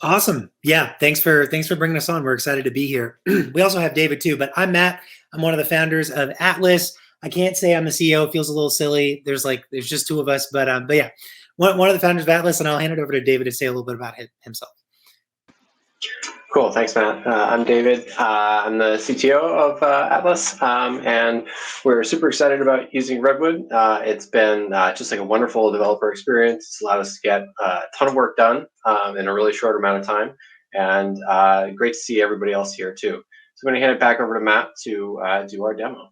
Awesome. Yeah, thanks for bringing us on. We're excited to be here. We also have David too, but I'm Matt. I'm one of the founders of Atlas. I can't say I'm the CEO. It feels a little silly. There's just two of us, but yeah, one of the founders of Atlas, and I'll hand it over to David to say a little bit about himself. Cool, thanks, Matt. I'm David. I'm the CTO of Atlas, and we're super excited about using Redwood. It's been just like a wonderful developer experience. It's allowed us to get a ton of work done in a really short amount of time, and great to see everybody else here too. So I'm going to hand it back over to Matt to do our demo.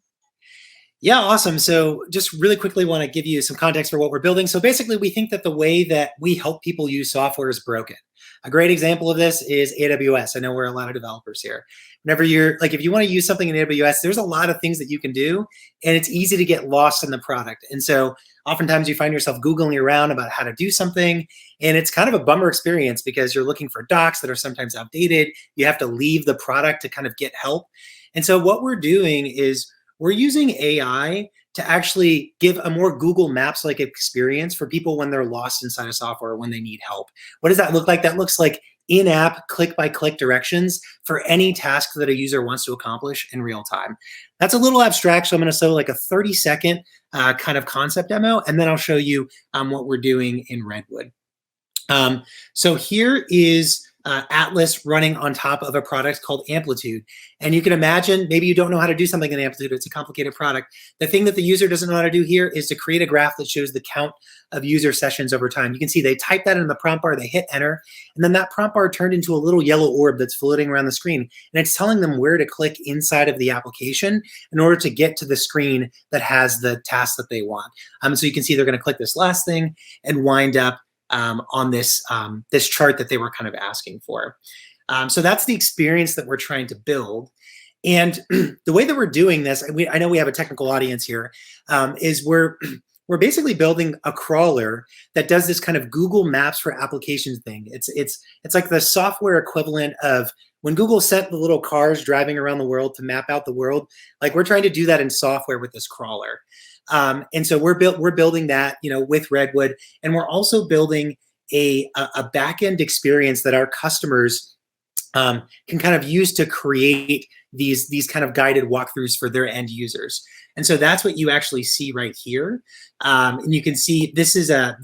Yeah, awesome. So just really quickly want to give you some context for what we're building. So basically, we think that the way that we help people use software is broken. A great example of this is AWS. I know we're a lot of developers here. Whenever you're like, if you want to use something in AWS, there's a lot of things that you can do, and it's easy to get lost in the product. And so oftentimes you find yourself Googling around about how to do something, and it's kind of a bummer experience because you're looking for docs that are sometimes outdated. You have to leave the product to kind of get help. And so what we're doing is we're using AI to actually give a more Google Maps-like experience for people when they're lost inside of software or when they need help. What does that look like? That looks like in-app, click-by-click directions for any task that a user wants to accomplish in real time. That's a little abstract, so I'm going to show like a 30-second kind of concept demo, and then I'll show you what we're doing in Redwood. So here is Atlas running on top of a product called Amplitude. And you can imagine, maybe you don't know how to do something in Amplitude. It's a complicated product. The thing that the user doesn't know how to do here is to create a graph that shows the count of user sessions over time. You can see they type that in the prompt bar, they hit enter, and then that prompt bar turned into a little yellow orb that's floating around the screen. And it's telling them where to click inside of the application in order to get to the screen that has the task that they want. So you can see they're going to click this last thing and wind up on this chart that they were kind of asking for. So that's the experience that we're trying to build. And the way that we're doing this, I know we have a technical audience here, is we're basically building a crawler that does this kind of Google Maps for applications thing. It's like the software equivalent of when Google sent the little cars driving around the world to map out the world. Like, we're trying to do that in software with this crawler. And so we're building that, with Redwood, and we're also building a back-end experience that our customers can kind of use to create these kind of guided walkthroughs for their end users. And so that's what you actually see right here. And you can see this is a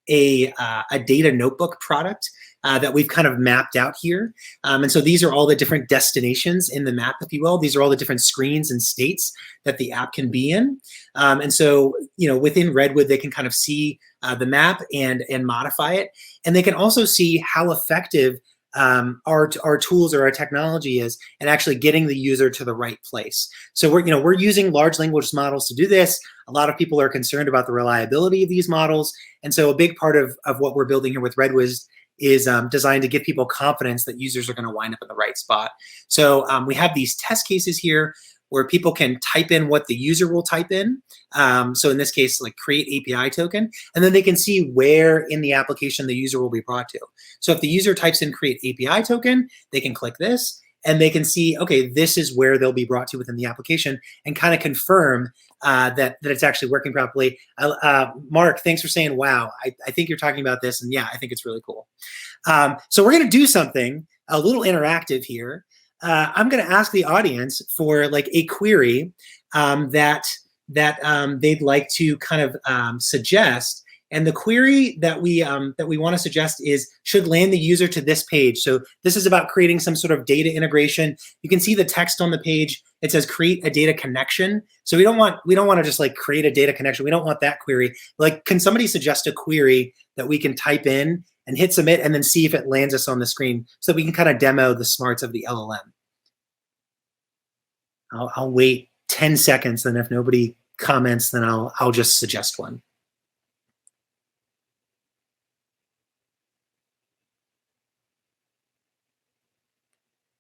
data notebook product that we've kind of mapped out here. And so these are all the different destinations in the map, if you will. These are all the different screens and states that the app can be in. And so, within Redwood, they can kind of see the map and modify it. And they can also see how effective our tools or our technology is in actually getting the user to the right place. So we're using large language models to do this. A lot of people are concerned about the reliability of these models. And so a big part of what we're building here with Redwood is designed to give people confidence that users are going to wind up in the right spot. So we have these test cases here where people can type in what the user will type in. So in this case, like create API token, and then they can see where in the application the user will be brought to. So if the user types in create API token, they can click this, and they can see, okay, this is where they'll be brought to within the application, and kind of confirm that it's actually working properly. Mark, thanks for saying, wow, I think you're talking about this, and yeah, I think it's really cool. So we're going to do something a little interactive here. I'm going to ask the audience for like a query that they'd like to kind of suggest. And the query that we want to suggest is should land the user to this page. So this is about creating some sort of data integration. You can see the text on the page. It says create a data connection. So we don't want to just like create a data connection. We don't want that query. Like, can somebody suggest a query that we can type in and hit submit and then see if it lands us on the screen so that we can kind of demo the smarts of the LLM? I'll wait 10 seconds, and if nobody comments, then I'll just suggest one.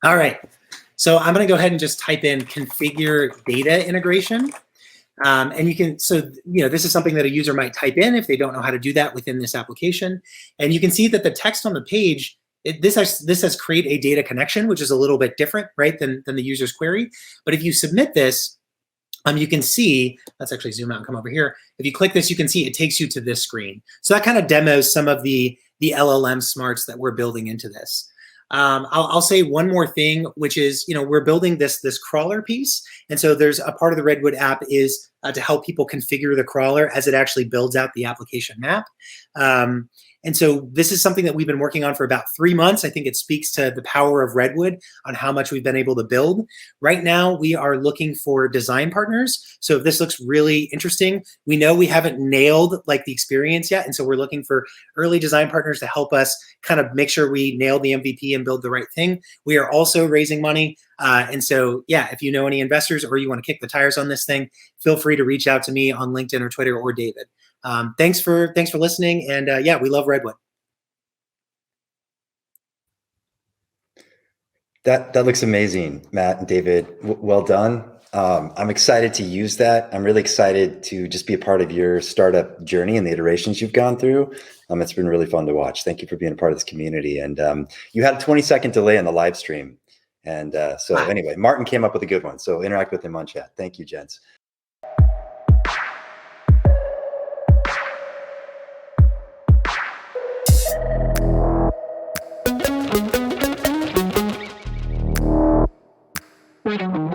All right, so I'm going to go ahead and just type in configure data integration. And you can, so, this is something that a user might type in if they don't know how to do that within this application. And you can see that the text on the page, this says create a data connection, which is a little bit different, right, than the user's query. But if you submit this, you can see, let's actually zoom out and come over here. If you click this, you can see it takes you to this screen. So that kind of demos some of the the LLM smarts that we're building into this. I'll say one more thing, which is, we're building this crawler piece. And so there's a part of the Redwood app is to help people configure the crawler as it actually builds out the application map. And so this is something that we've been working on for about 3 months. I think it speaks to the power of Redwood on how much we've been able to build. Right now, we are looking for design partners. So if this looks really interesting, we know we haven't nailed like the experience yet. And so we're looking for early design partners to help us kind of make sure we nail the MVP and build the right thing. We are also raising money. And so, yeah, if you know any investors or you want to kick the tires on this thing, feel free to reach out to me on LinkedIn or Twitter or David. Thanks for listening. And yeah, we love Redwood. That looks amazing, Matt and David. Well done. I'm excited to use that. I'm really excited to just be a part of your startup journey and the iterations you've gone through. It's been really fun to watch. Thank you for being a part of this community. And you had a 20-second delay on the live stream. And so anyway, Martin came up with a good one. So interact with him on chat. Thank you, gents. Redwood.